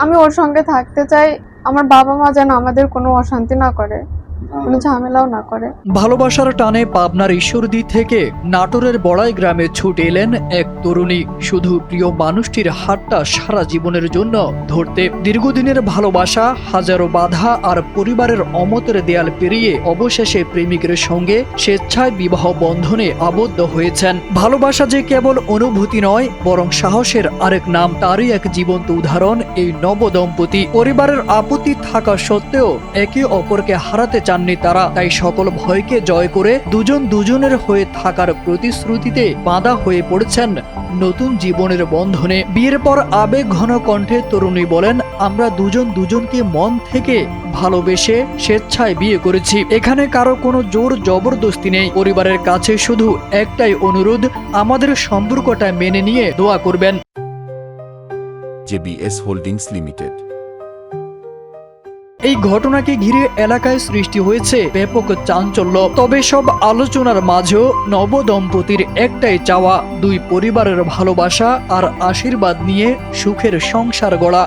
আমি ওর সঙ্গে থাকতে চাই। আমার বাবা মা যেন আমাদের কোনো অশান্তি না করে, কোনো ঝামেলাও না করে। ভালোবাসার টানে পাবনার ঈশ্বরদী থেকে নাটোরের বড়াই গ্রামে ছুটে এলেন এক তরুণী, শুধু প্রিয় মানুষটির হাতটা সারা জীবনের জন্য ধরতে। দীর্ঘদিনের ভালোবাসা, হাজারো বাধা আর পরিবারের অমতের দেয়াল পেরিয়ে অবশেষে প্রেমিকের সঙ্গে স্বেচ্ছায় বিবাহ বন্ধনে আবদ্ধ হয়েছেন। ভালোবাসা যে কেবল অনুভূতি নয়, বরং সাহসের আরেক নাম। তারই এক জীবন্ত উদাহরণ এই নবদম্পতি। পরিবারের আপত্তি থাকা সত্ত্বেও একে অপরকে হারাতে চাননি তারা। তাই সকল ভয়কে জয় করে দুজন দুজনের হয়ে থাকার প্রতিশ্রুতিতে বাঁধা হয়ে পড়েছেন নতুন জীবনের বন্ধনে। বিয়ের পর আবেগ ঘন কণ্ঠে তরুণী বলেন, আমরা দুজন দুজনকে মন থেকে ভালোবেসে স্বেচ্ছায় বিয়ে করেছি। এখানে কারো কোনো জোর জবরদস্তি নেই। পরিবারের কাছে শুধু একটাই অনুরোধ, আমাদের সম্পর্কটা মেনে নিয়ে দোয়া করবেন। JBS holdings limited. এই ঘটনাকে ঘিরে এলাকায় সৃষ্টি হয়েছে ব্যাপক চাঞ্চল্য। তবে সব আলোচনার মাঝেও নবদম্পতির একটাই চাওয়া, দুই পরিবারের ভালোবাসা আর আশীর্বাদ নিয়ে সুখের সংসার গড়া।